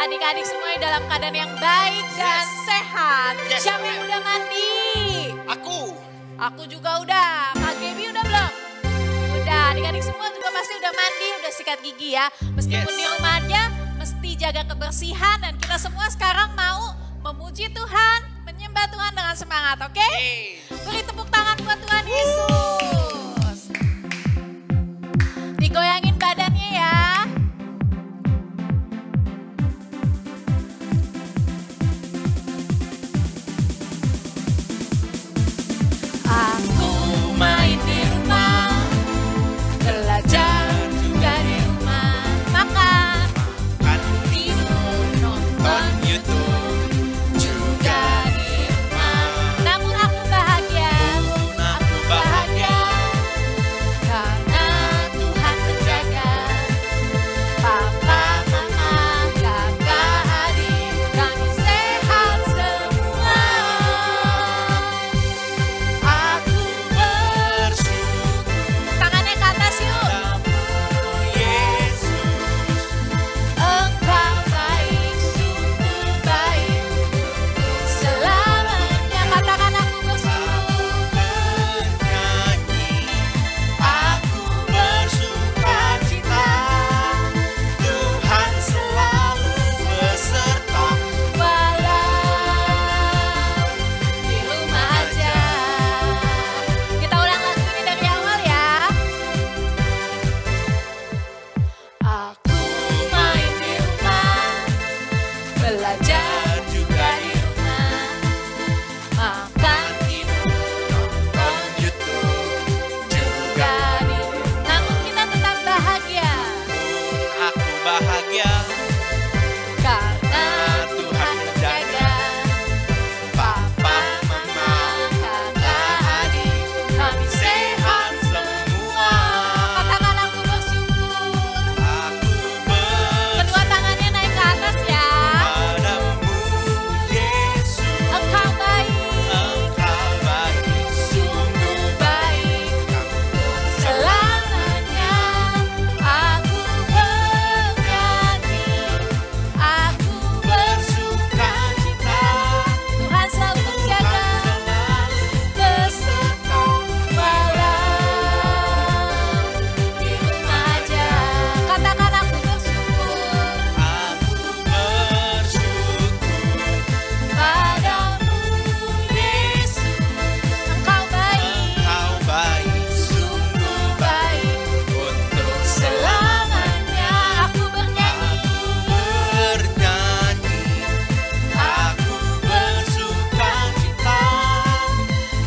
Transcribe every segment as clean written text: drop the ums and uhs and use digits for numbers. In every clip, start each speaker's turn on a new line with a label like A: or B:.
A: Adik-adik semuanya dalam keadaan yang baik dan sehat.
B: Yes,
A: Siapa yang
B: amen.
A: udah mandi?
B: Aku.
A: Aku juga udah. Kak Gaby udah belum? Udah, adik-adik semua juga pasti udah mandi, udah sikat gigi ya. Meskipun
B: Yes.
A: di rumah aja, mesti jaga kebersihan dan kita semua sekarang mau memuji Tuhan, menyembah Tuhan dengan semangat, oke? Beri tepuk tangan buat Tuhan Yesus. Digoyangin badannya ya. Aku main di rumah, belajar juga di rumah, makan,
B: Kan
A: tidur, nonton
B: YouTube.
A: juga di rumah. Namun aku bahagia,
B: Aku bahagia.
A: karena Tuhan menjaga. Papa, mama, kakak, adik, kami sehat semua.
B: Aku bersyukur
A: Tangannya ke atas yuk.
B: padamu, Yesus.
A: Engkau baik, sungguh baik, selamanya. Katakan aku bersyukur.
B: Bernyanyi, aku bersuka cita. Tuhan selalu beserta.
A: Walau di rumah aja. Kita ulang lagu ini dari awal ya. Aku main di rumah, belajar juga di rumah, makan
B: Nonton YouTube juga.
A: juga di rumah. Namun kita tetap bahagia
B: Aku bahagia
A: karena
B: Tuhan menjaga.
A: Papa, mama, kakak, adik, kami sehat
B: semua.
A: Katakan aku bersyukur.
B: Aku
A: Kedua tangannya naik ke atas ya.
B: berpadamu, Yesus.
A: Engkau baik,
B: Engkau baik,
A: sungguh baik, selamanya. Aku bernyanyi, aku bersuka cita. Tuhan selalu menjaga, beserta walau di rumah aja. Katakan aku bersyukur
B: Aku bersyukur
A: padamu, Yesus. Engkau baik,
B: Engkau baik,
A: sungguh baik,
B: untuk
A: selamanya. Aku bernyanyi,
B: bernyanyi. Aku bersuka cita.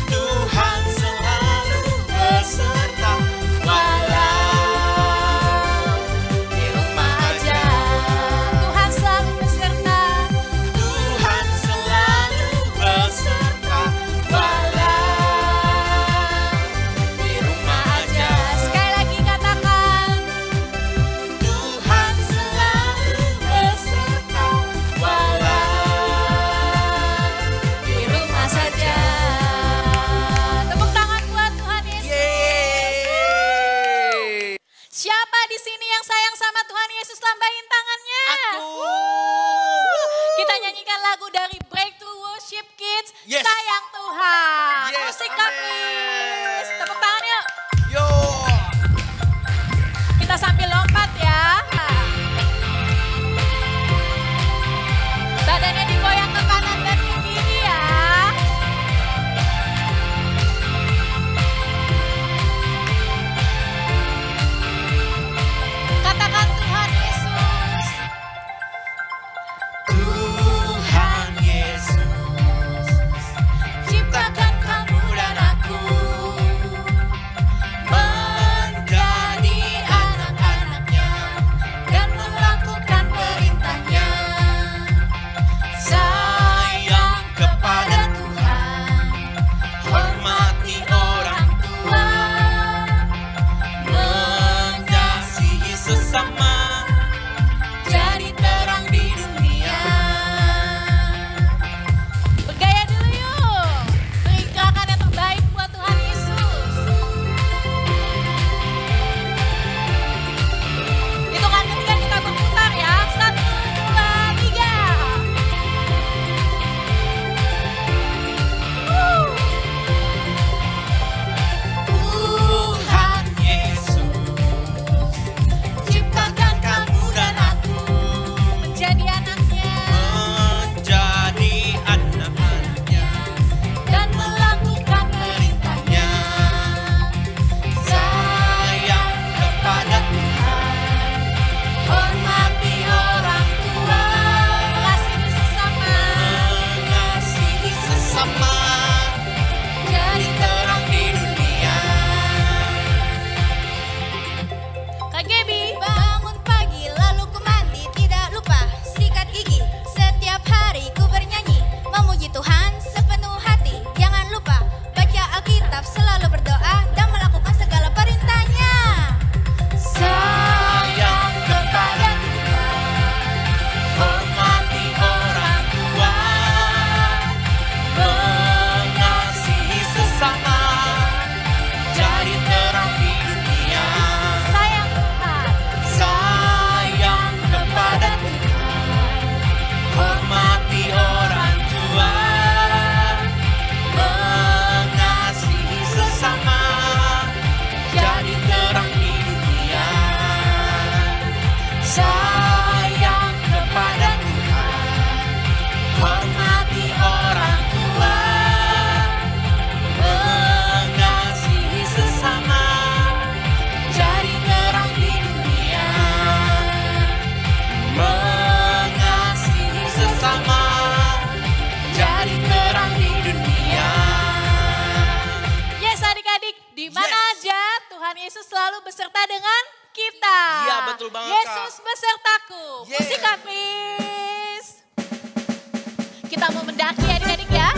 B: Tuhan selalu beserta.
A: walau di rumah aja. Tuhan selalu beserta,
B: Tuhan selalu beserta.
A: walau di rumah aja. Sekali lagi katakan,
B: Tuhan selalu beserta.
A: walau di rumah saja. Tepuk tangan buat Tuhan Yesus.
B: Yeay.
A: Siapa di sini yang sayang sama Tuhan Yesus? Lambain tangannya.
B: Aku.
A: Kita nyanyikan lagu dari Breakthrough Worship Kids.
B: Yes.
A: Sayang Tuhan.
B: Yes,
A: Musik
B: amen.
A: kapis. Tepuk tangan yuk.
B: Yo.
A: Kita sambil lompat ya. Badannya digoyang ke kanan dan ke kiri ya. Katakan Tuhan Yesus.
B: Tuhan Yesus,
A: Ciptakan kamu dan aku. selalu beserta dengan kita.
C: Iya, betul banget, Kak.
A: Yesus besertaku.
C: Yeah.
A: Musik Kak, please. Kita mau mendaki adik-adik ya.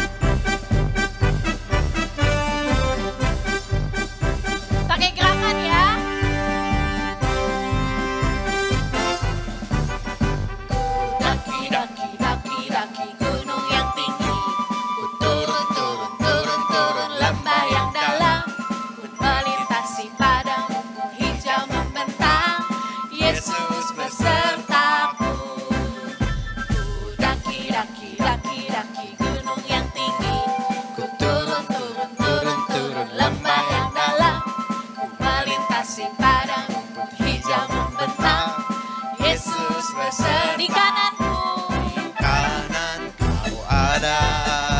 A: Pakai gerakan ya. Daki, daki, daki, daki gunung yang tinggi. Ku turun, turun, turun, turun lembah yang dalam. Ku melintasi padang rumput hijau membentang. Yesus besertaku. Ku daki, daki, daki, daki gunung yang tinggi. Ku turun, turun, turun, turun lembah yang dalam. Ku melintasi padang rumput hijau membentang. Yesus besertaku. Di kananku,
C: Kanan kau ada,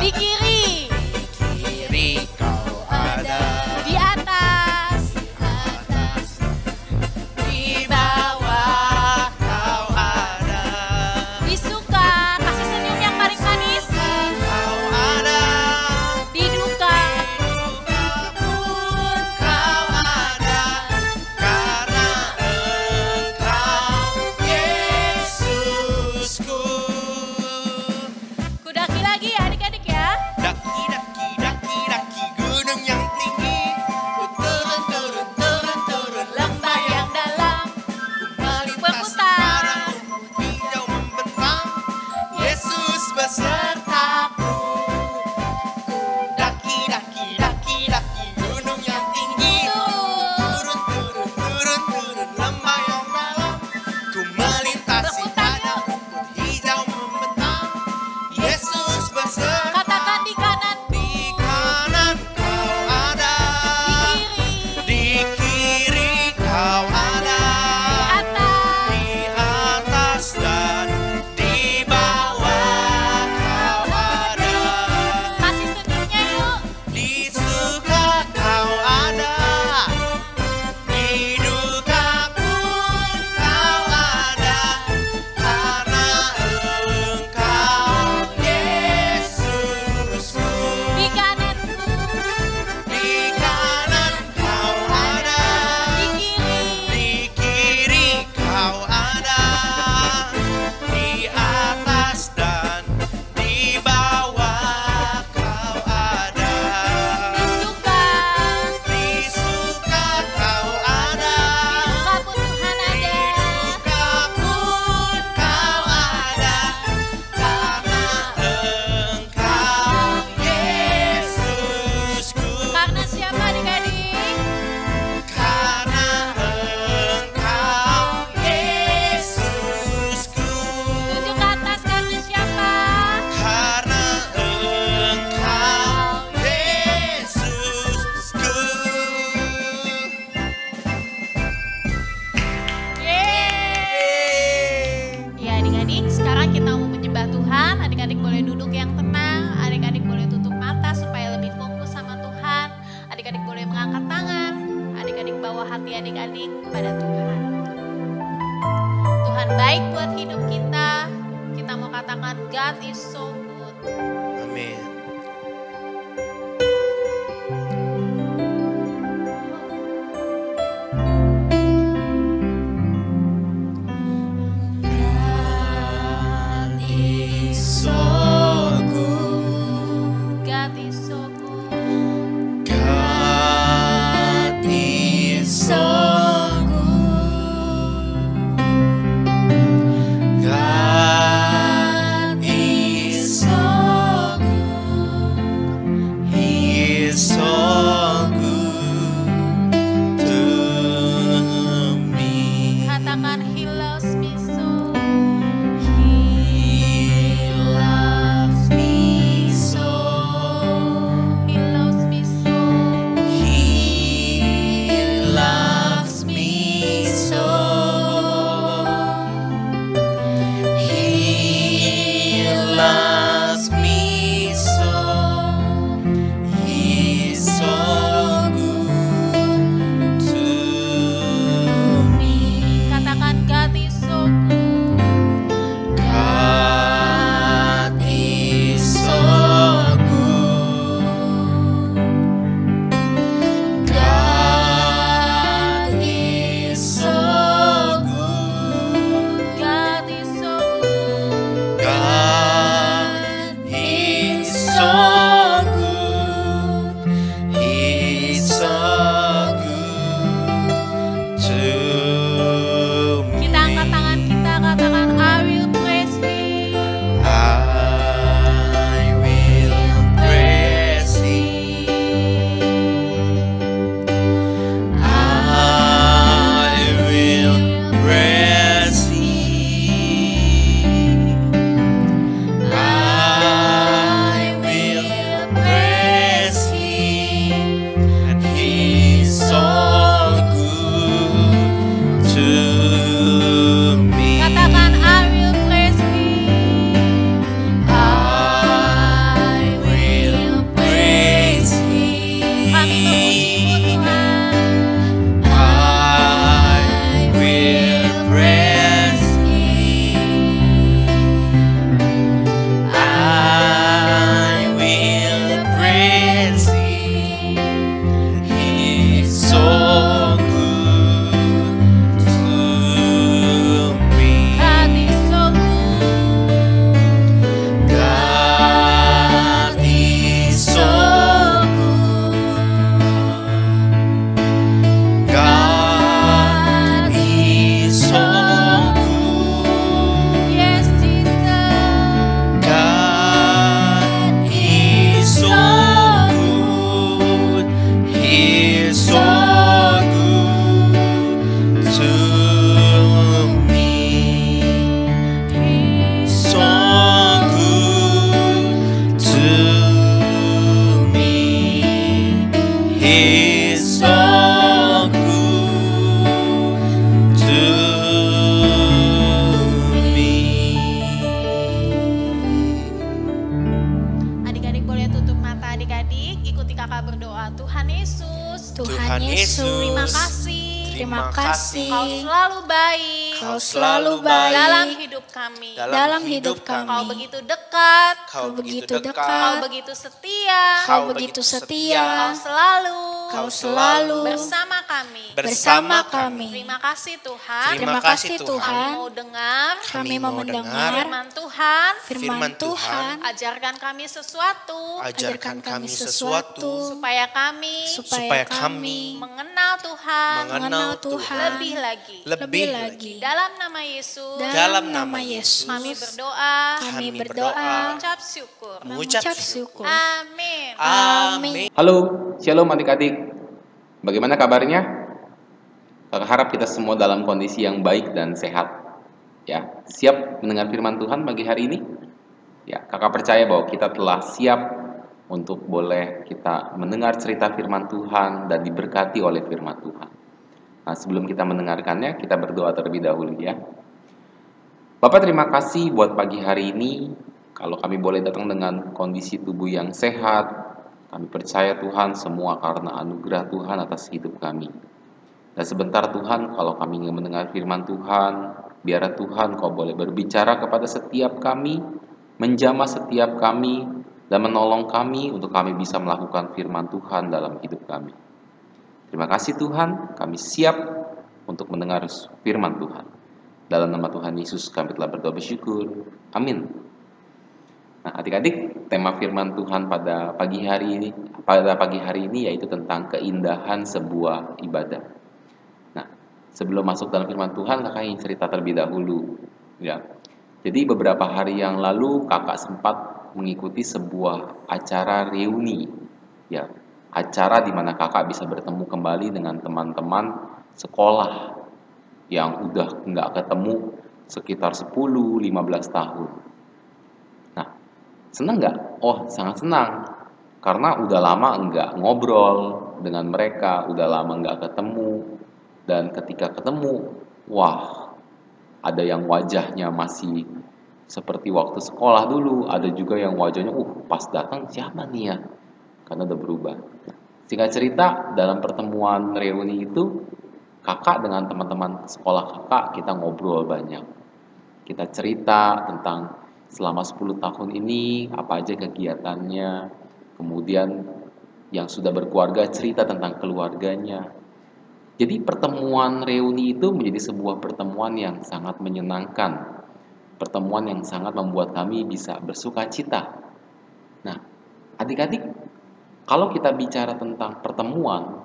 A: di kiri,
C: kiri kau ada,
A: di atas, di bawah,
C: kau ada,
A: di suka, kasih senyum yang paling manis,
C: kau ada,
A: di duka,
C: pun kau ada, karena Engkau Yesusku.
A: ku daki lagi ya adik-adik ya.
C: Daki, daki, daki, daki gunung yang tinggi. Ku turun, turun, turun, turun
A: Lembah yang dalam,
C: melintasi
A: berputar.
C: padang rumput hijau membentang. Yesus besertaku. Daki, daki, daki, daki gunung yang tinggi.
A: turun,
C: Turun, turun, turun, turun lembah yang dalam. Ku melintasi
A: Berputar
C: padang
A: yuk.
C: rumput hijau membentang. Yesus besertaku.
A: Katakan di kanan,
C: Di kanan kau ada,
A: di kiri,
C: di kiri kau ada,
A: atas,
C: di atas dan di bawah kau ada.
A: kasih senyumnya yuk.
C: Di suka kau ada, di duka pun kau ada, karena Engkau Yesusku.
A: Di kananku,
C: Di kanan kau ada,
A: di kiri,
C: di kiri kau ada, di atas dan di bawah kau ada.
A: di suka,
C: Di suka kau ada,
A: duka pun Tuhan ada.
C: duka pun kau ada, karena Engkau Yesusku.
A: Karena siapa adik-adik?
C: Karena Engkau Yesusku.
A: Tunjuk ke atas karena siapa?
C: Karena Engkau Yesusku.
A: Yeay. Ya adik-adik, sekarang kita mau menyembah Tuhan. Adik-adik boleh duduk yang tenang. Adik-adik boleh tutup mata supaya lebih fokus sama Tuhan. Adik-adik boleh mengangkat tangan. Adik-adik bawa hati adik-adik pada Tuhan. Tuhan baik buat hidup kita. Kita mau katakan God is so good.
C: Amin.
B: God is so good.
A: God is so good.
C: God is so good. God is so good. He is so good to me.
A: Katakan He loves me so.
C: He loves
B: Tuhan Yesus,
A: terima kasih.
B: terima kasih.
A: Kau selalu baik
B: Kau selalu baik
A: dalam hidup kami.
B: dalam hidup
A: Kau
B: kami.
A: begitu dekat,
B: Kau begitu
A: kau
B: dekat,
A: begitu setia,
B: Kau begitu
A: kau
B: setia,
A: selalu
B: Kau selalu
A: bersama kami.
B: bersama kami.
A: Terima kasih Tuhan.
B: Terima kasih
A: Kami
B: Tuhan.
A: mau dengar
B: Kami mau mendengar
A: firman Tuhan.
B: firman Tuhan.
A: Ajarkan kami sesuatu
B: Ajarkan kami sesuatu
A: supaya kami
B: supaya kami
A: mengenal Tuhan
B: mengenal Tuhan
A: lebih lagi.
B: lebih lagi.
A: Dalam nama Yesus
B: Dalam nama Yesus,
A: kami berdoa,
B: kami berdoa,
A: mengucap syukur.
B: mengucap syukur.
A: Amin.
B: Amin.
D: Halo, shalom adik-adik. Bagaimana kabarnya? Kakak harap kita semua dalam kondisi yang baik dan sehat. Ya, siap mendengar firman Tuhan pagi hari ini? Ya, kakak percaya bahwa kita telah siap untuk boleh kita mendengar cerita firman Tuhan dan diberkati oleh firman Tuhan. Nah, sebelum kita mendengarkannya, kita berdoa terlebih dahulu ya. Bapak, terima kasih buat pagi hari ini. Kalau kami boleh datang dengan kondisi tubuh yang sehat, kami percaya Tuhan semua karena anugerah Tuhan atas hidup kami. Dan sebentar Tuhan, kalau kami ingin mendengar firman Tuhan, biarlah Tuhan Kau boleh berbicara kepada setiap kami, menjamah setiap kami, dan menolong kami untuk kami bisa melakukan firman Tuhan dalam hidup kami. Terima kasih Tuhan, kami siap untuk mendengar firman Tuhan. Dalam nama Tuhan Yesus kami telah berdoa bersyukur. Amin. Nah, adik-adik, tema firman Tuhan pada pagi hari ini yaitu tentang keindahan sebuah ibadah. Nah, sebelum masuk dalam firman Tuhan, kakak ingin cerita terlebih dahulu. Ya, jadi beberapa hari yang lalu kakak sempat mengikuti sebuah acara reuni. Ya, acara di mana kakak bisa bertemu kembali dengan teman-teman sekolah yang udah nggak ketemu sekitar 10-15 tahun. Nah, senang nggak? Oh, sangat senang. Karena udah lama nggak ngobrol dengan mereka, udah lama nggak ketemu. Dan ketika ketemu, wah, ada yang wajahnya masih seperti waktu sekolah dulu, ada juga yang wajahnya, pas datang siapa nih ya? Karena udah berubah. Singkat cerita, dalam pertemuan reuni itu, kakak dengan teman-teman sekolah kakak, kita ngobrol banyak. Kita cerita tentang selama 10 tahun ini, apa aja kegiatannya. Kemudian yang sudah berkeluarga, cerita tentang keluarganya. Jadi pertemuan reuni itu menjadi sebuah pertemuan yang sangat menyenangkan. Pertemuan yang sangat membuat kami bisa bersuka cita. Nah, adik-adik, kalau kita bicara tentang pertemuan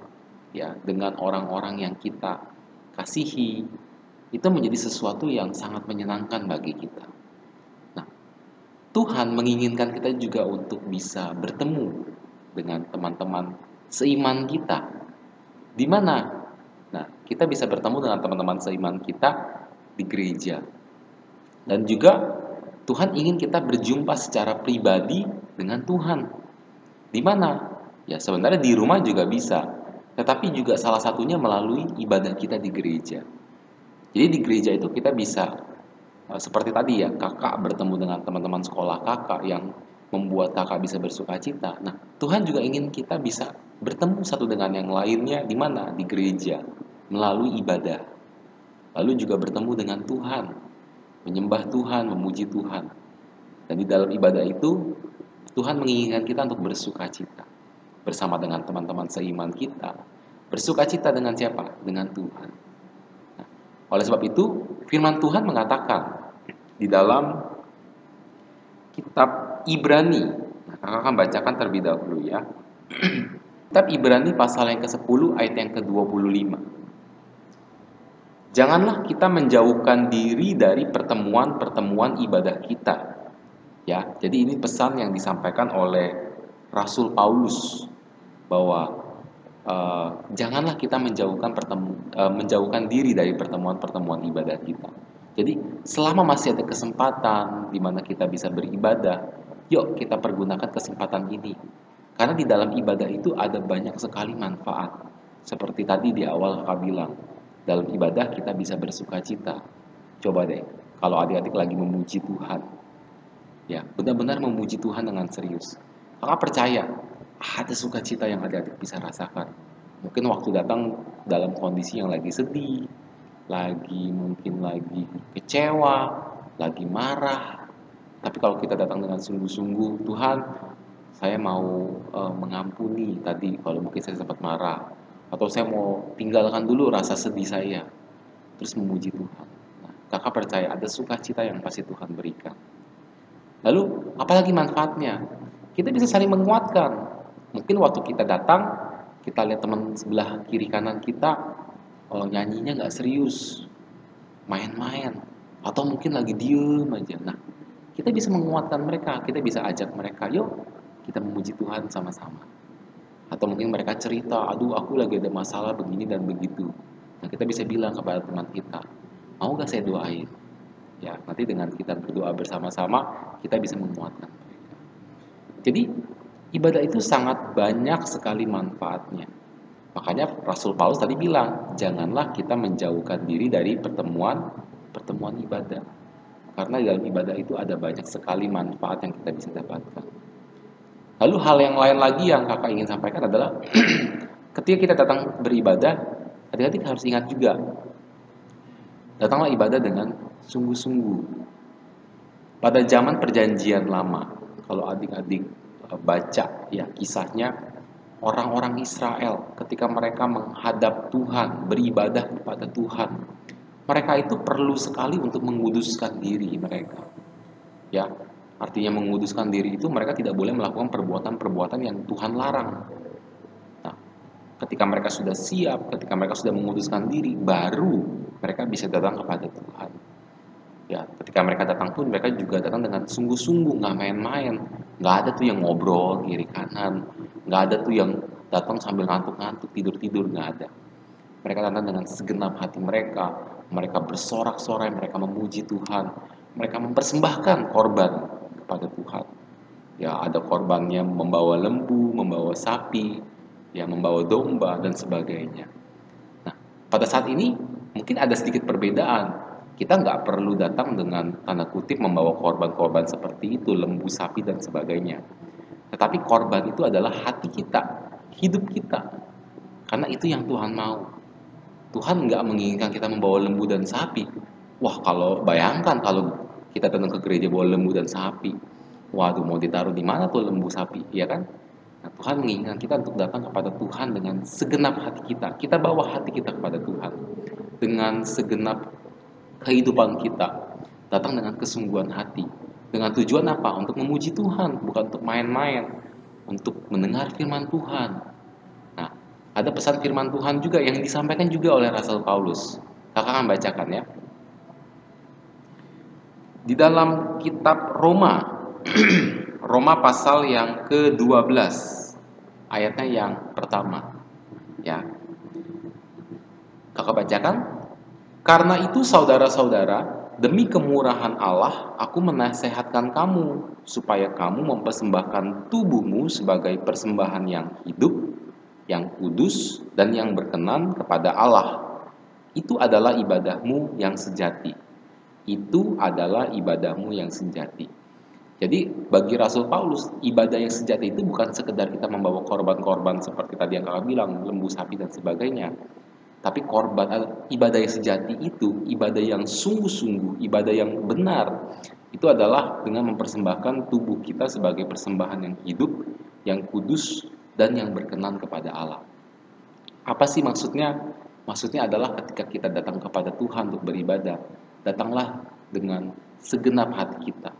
D: ya dengan orang-orang yang kita kasihi, itu menjadi sesuatu yang sangat menyenangkan bagi kita. Nah, Tuhan menginginkan kita juga untuk bisa bertemu dengan teman-teman seiman kita. Di mana? Nah, kita bisa bertemu dengan teman-teman seiman kita di gereja. Dan juga Tuhan ingin kita berjumpa secara pribadi dengan Tuhan. Di mana? Ya, sebenarnya di rumah juga bisa, tetapi juga salah satunya melalui ibadah kita di gereja. Jadi di gereja itu kita bisa seperti tadi ya, kakak bertemu dengan teman-teman sekolah kakak yang membuat kakak bisa bersuka cita. Nah, Tuhan juga ingin kita bisa bertemu satu dengan yang lainnya di mana? Di gereja, melalui ibadah. Lalu juga bertemu dengan Tuhan, menyembah Tuhan, memuji Tuhan. Dan di dalam ibadah itu, Tuhan menginginkan kita untuk bersuka cita bersama dengan teman-teman seiman kita. Bersuka cita dengan siapa? Dengan Tuhan. Nah, oleh sebab itu, firman Tuhan mengatakan di dalam kitab Ibrani. Nah, kakak akan bacakan terlebih dahulu ya. Kitab Ibrani pasal yang ke-10 ayat yang ke-25. Janganlah kita menjauhkan diri dari pertemuan-pertemuan ibadah kita. Ya, jadi ini pesan yang disampaikan oleh Rasul Paulus bahwa janganlah kita menjauhkan diri dari pertemuan-pertemuan ibadah kita. Jadi selama masih ada kesempatan di mana kita bisa beribadah, yuk kita pergunakan kesempatan ini. Karena di dalam ibadah itu ada banyak sekali manfaat. Seperti tadi di awal kakak bilang, dalam ibadah kita bisa bersuka cita. Coba deh, kalau adik-adik lagi memuji Tuhan, ya benar-benar memuji Tuhan dengan serius. Kakak percaya ada sukacita yang adik-adik bisa rasakan. Mungkin waktu datang dalam kondisi yang lagi sedih, mungkin lagi kecewa, lagi marah. Tapi kalau kita datang dengan sungguh-sungguh, Tuhan, saya mau mengampuni tadi kalau mungkin saya sempat marah, atau saya mau tinggalkan dulu rasa sedih saya, terus memuji Tuhan. Nah, kakak percaya ada sukacita yang pasti Tuhan berikan. Lalu, apalagi manfaatnya? Kita bisa saling menguatkan. Mungkin waktu kita datang, kita lihat teman sebelah kiri kanan kita, nyanyinya nggak serius, main-main, atau mungkin lagi diem aja. Nah, kita bisa menguatkan mereka, kita bisa ajak mereka, yuk kita memuji Tuhan sama-sama. Atau mungkin mereka cerita, aduh aku lagi ada masalah begini dan begitu. Nah, kita bisa bilang kepada teman kita, mau gak saya doain? Ya, nanti dengan kita berdoa bersama-sama, kita bisa menguatkan mereka. Jadi, ibadah itu sangat banyak sekali manfaatnya. Makanya Rasul Paulus tadi bilang, janganlah kita menjauhkan diri dari pertemuan ibadah. Karena dalam ibadah itu ada banyak sekali manfaat yang kita bisa dapatkan. Lalu hal yang lain lagi yang kakak ingin sampaikan adalah, ketika kita datang beribadah, adik-adik harus ingat juga, datanglah ibadah dengan sungguh-sungguh. Pada zaman perjanjian lama, kalau adik-adik baca ya kisahnya, orang-orang Israel ketika mereka menghadap Tuhan, beribadah kepada Tuhan, mereka itu perlu sekali untuk menguduskan diri mereka. Ya, artinya menguduskan diri itu mereka tidak boleh melakukan perbuatan-perbuatan yang Tuhan larang. Nah, ketika mereka sudah siap, ketika mereka sudah menguduskan diri, baru mereka bisa datang kepada Tuhan. Ya, ketika mereka datang pun mereka juga datang dengan sungguh-sungguh, nggak main-main. Nggak ada tuh yang ngobrol kiri kanan, nggak ada tuh yang datang sambil ngantuk-ngantuk, tidur-tidur, nggak ada. Mereka datang dengan segenap hati mereka, mereka bersorak-sorai, mereka memuji Tuhan, mereka mempersembahkan korban kepada Tuhan. Ya, ada korbannya membawa lembu, membawa sapi, ya membawa domba dan sebagainya. Nah, pada saat ini mungkin ada sedikit perbedaan. Kita nggak perlu datang dengan tanda kutip membawa korban-korban seperti itu, lembu, sapi, dan sebagainya. Tetapi korban itu adalah hati kita, hidup kita. Karena itu yang Tuhan mau. Tuhan nggak menginginkan kita membawa lembu dan sapi. Wah, kalau bayangkan kalau kita datang ke gereja bawa lembu dan sapi. Waduh, mau ditaruh di mana tuh lembu sapi, ya kan? Nah, Tuhan menginginkan kita untuk datang kepada Tuhan dengan segenap hati kita. Kita bawa hati kita kepada Tuhan dengan segenap kehidupan kita, datang dengan kesungguhan hati. Dengan tujuan apa? Untuk memuji Tuhan, bukan untuk main-main, untuk mendengar firman Tuhan. Nah, ada pesan firman Tuhan juga yang disampaikan juga oleh Rasul Paulus. Kakak akan bacakan ya. Di dalam kitab Roma, Roma pasal yang ke-12, ayatnya yang pertama. Ya. Kakak bacakan. Karena itu saudara-saudara, demi kemurahan Allah, aku menasehatkan kamu, supaya kamu mempersembahkan tubuhmu sebagai persembahan yang hidup, yang kudus, dan yang berkenan kepada Allah. Itu adalah ibadahmu yang sejati. Itu adalah ibadahmu yang sejati. Jadi bagi Rasul Paulus, ibadah yang sejati itu bukan sekedar kita membawa korban-korban seperti tadi yang kakak bilang, lembu, sapi, dan sebagainya. Tapi ibadah yang sejati itu, ibadah yang sungguh-sungguh, ibadah yang benar, itu adalah dengan mempersembahkan tubuh kita sebagai persembahan yang hidup, yang kudus, dan yang berkenan kepada Allah. Apa sih maksudnya? Maksudnya adalah ketika kita datang kepada Tuhan untuk beribadah, datanglah dengan segenap hati kita.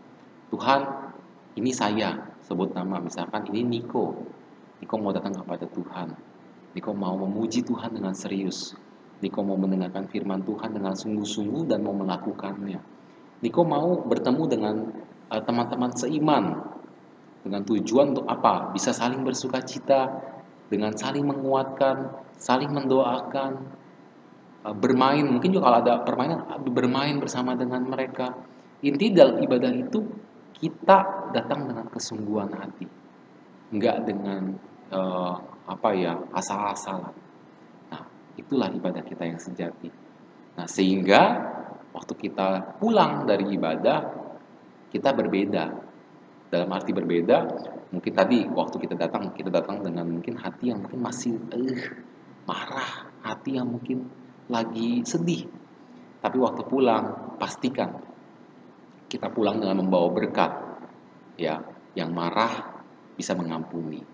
D: Tuhan, ini saya, sebut nama, misalkan ini Niko. Niko mau datang kepada Tuhan. Niko mau memuji Tuhan dengan serius. Niko mau mendengarkan firman Tuhan dengan sungguh-sungguh dan mau melakukannya. Niko mau bertemu dengan teman-teman seiman. Dengan tujuan untuk apa? Bisa saling bersukacita, dengan saling menguatkan, saling mendoakan, bermain. Mungkin juga kalau ada permainan, bermain bersama dengan mereka. Inti dalam ibadah itu, kita datang dengan kesungguhan hati. Enggak dengan asal-asalan. Nah, itulah ibadah kita yang sejati. Nah, sehingga waktu kita pulang dari ibadah, kita berbeda. Dalam arti berbeda, mungkin tadi waktu kita datang dengan mungkin hati yang mungkin masih marah, hati yang mungkin lagi sedih. Tapi waktu pulang, pastikan kita pulang dengan membawa berkat. Ya, yang marah bisa mengampuni.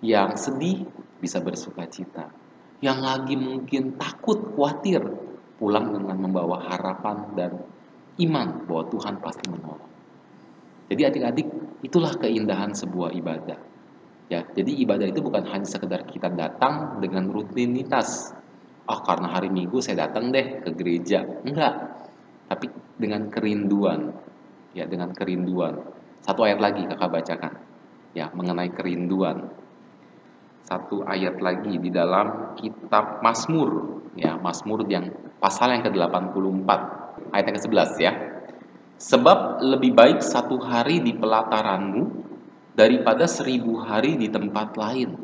D: Yang sedih bisa bersukacita. Yang lagi mungkin takut, khawatir, pulang dengan membawa harapan dan iman bahwa Tuhan pasti menolong. Jadi adik-adik, itulah keindahan sebuah ibadah. Ya, jadi ibadah itu bukan hanya sekedar kita datang dengan rutinitas. Karena hari Minggu saya datang deh ke gereja. Enggak. Tapi dengan kerinduan. Ya, dengan kerinduan. Satu ayat lagi kakak bacakan. Ya, mengenai kerinduan. Satu ayat lagi di dalam kitab Mazmur. Ya, Mazmur yang pasal yang ke-84. Ayat yang ke-11 ya. Sebab lebih baik 1 hari di pelataranmu daripada 1000 hari di tempat lain.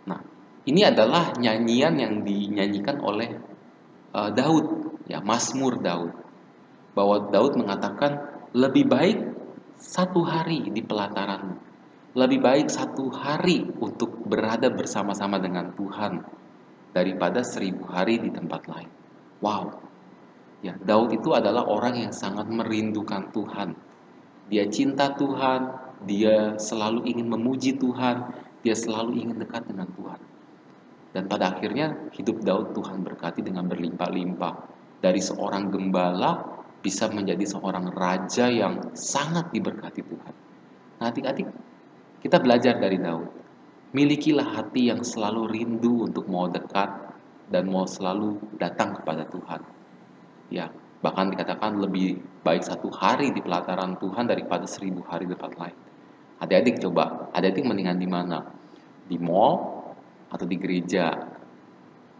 D: Nah, ini adalah nyanyian yang dinyanyikan oleh Daud, ya, Mazmur Daud. Bahwa Daud mengatakan lebih baik 1 hari di pelataranmu, lebih baik 1 hari untuk berada bersama-sama dengan Tuhan daripada 1000 hari di tempat lain. Wow. Ya, Daud itu adalah orang yang sangat merindukan Tuhan. Dia cinta Tuhan, dia selalu ingin memuji Tuhan, dia selalu ingin dekat dengan Tuhan. Dan pada akhirnya hidup Daud Tuhan berkati dengan berlimpah-limpah. Dari seorang gembala bisa menjadi seorang raja yang sangat diberkati Tuhan. Nah, adik-adik, kita belajar dari Daud. Milikilah hati yang selalu rindu untuk mau dekat dan mau selalu datang kepada Tuhan. Ya, bahkan dikatakan lebih baik 1 hari di pelataran Tuhan daripada 1000 hari di tempat lain. Adik-adik coba, adik-adik mendingan di mana? Di mall atau di gereja?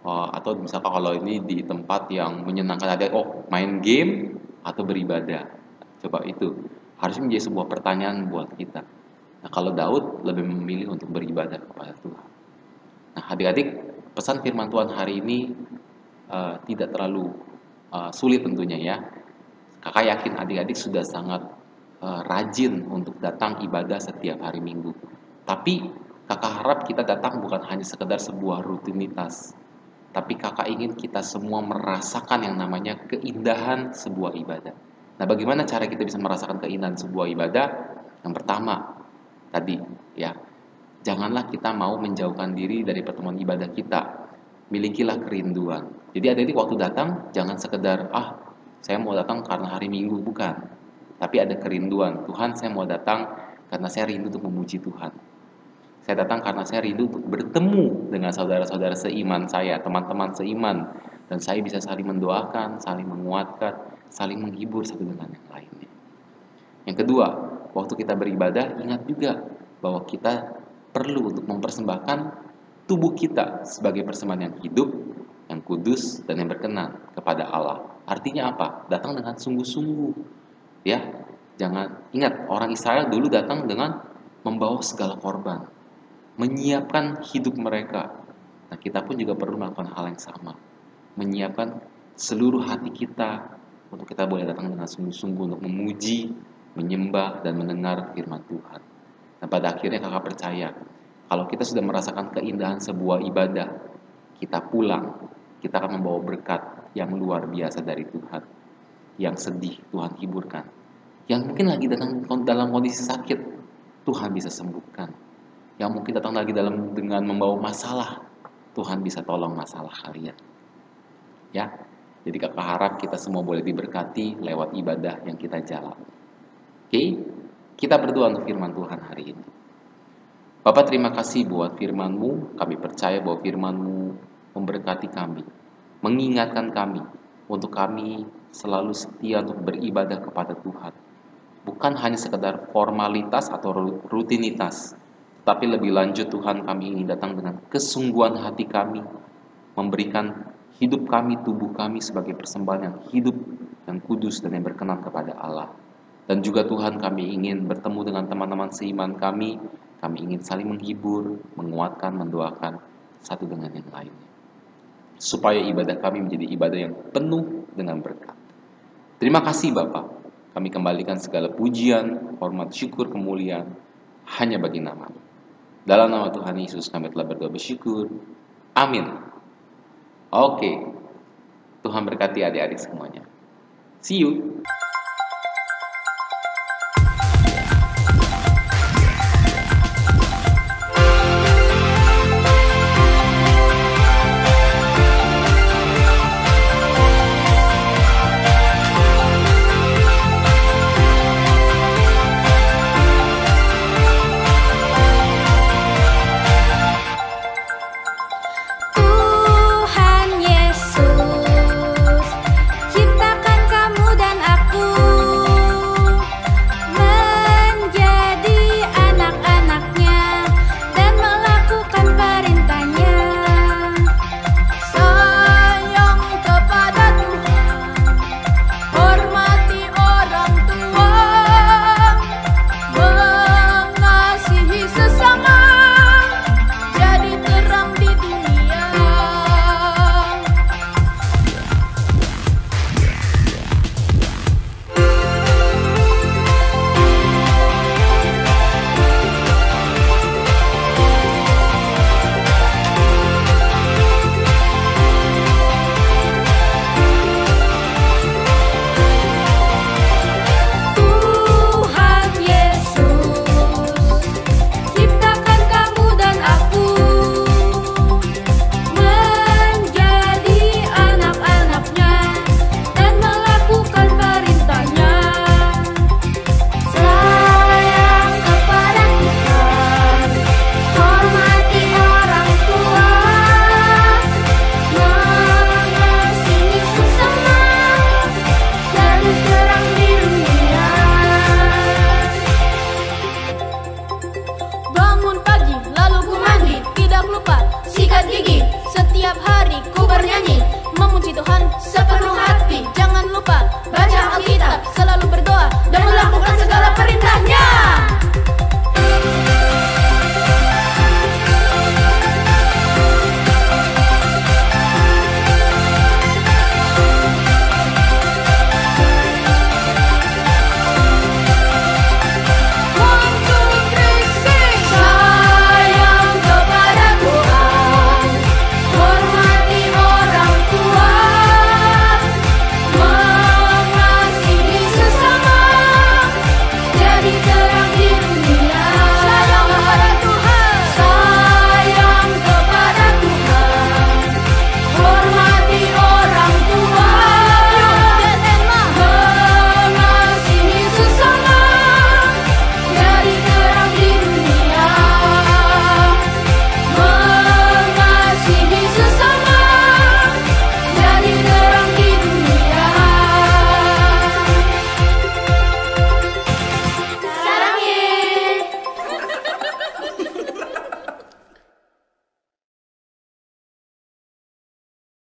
D: Atau misalkan kalau ini di tempat yang menyenangkan adik, main game atau beribadah? Coba itu harus menjadi sebuah pertanyaan buat kita. Nah, kalau Daud lebih memilih untuk beribadah kepada Tuhan. Nah, adik-adik, pesan firman Tuhan hari ini tidak terlalu sulit tentunya ya. Kakak yakin adik-adik sudah sangat rajin untuk datang ibadah setiap hari Minggu. Tapi kakak harap kita datang bukan hanya sekedar sebuah rutinitas, tapi kakak ingin kita semua merasakan yang namanya keindahan sebuah ibadah. Nah, bagaimana cara kita bisa merasakan keindahan sebuah ibadah? Yang pertama, tadi ya, janganlah kita mau menjauhkan diri dari pertemuan ibadah kita. Milikilah kerinduan. Jadi adik-adik waktu datang jangan sekedar saya mau datang karena hari Minggu, bukan. Tapi ada kerinduan. Tuhan, saya mau datang karena saya rindu untuk memuji Tuhan. Saya datang karena saya rindu untuk bertemu dengan saudara-saudara seiman saya, teman-teman seiman, dan saya bisa saling mendoakan, saling menguatkan, saling menghibur satu dengan yang lainnya. Yang kedua, waktu kita beribadah ingat juga bahwa kita perlu untuk mempersembahkan tubuh kita sebagai persembahan yang hidup, yang kudus, dan yang berkenan kepada Allah. Artinya apa? Datang dengan sungguh-sungguh. Ya, jangan ingat orang Israel dulu datang dengan membawa segala korban, menyiapkan hidup mereka. Nah, kita pun juga perlu melakukan hal yang sama, menyiapkan seluruh hati kita untuk kita boleh datang dengan sungguh-sungguh untuk memuji, menyembah, dan mendengar firman Tuhan. Nah, pada akhirnya kakak percaya kalau kita sudah merasakan keindahan sebuah ibadah, kita pulang, kita akan membawa berkat yang luar biasa dari Tuhan. Yang sedih, Tuhan hiburkan. Yang mungkin lagi datang dalam kondisi sakit, Tuhan bisa sembuhkan. Yang mungkin datang lagi dengan membawa masalah, Tuhan bisa tolong masalah kalian. Ya, jadi kakak harap kita semua boleh diberkati lewat ibadah yang kita jalani. Oke, kita berdoa untuk firman Tuhan hari ini. Bapak, terima kasih buat firman-Mu. Kami percaya bahwa firman-Mu memberkati kami, mengingatkan kami untuk kami selalu setia untuk beribadah kepada Tuhan. Bukan hanya sekedar formalitas atau rutinitas, tapi lebih lanjut Tuhan, kami ingin datang dengan kesungguhan hati kami, memberikan hidup kami, tubuh kami sebagai persembahan yang hidup, yang kudus, dan yang berkenan kepada Allah. Dan juga Tuhan, kami ingin bertemu dengan teman-teman seiman kami ingin saling menghibur, menguatkan, mendoakan satu dengan yang lainnya. Supaya ibadah kami menjadi ibadah yang penuh dengan berkat. Terima kasih Bapa. Kami kembalikan segala pujian, hormat, syukur, kemuliaan hanya bagi nama-Mu. Dalam nama Tuhan Yesus kami telah berdoa bersyukur. Amin. Oke. Tuhan berkati adik-adik semuanya. See you.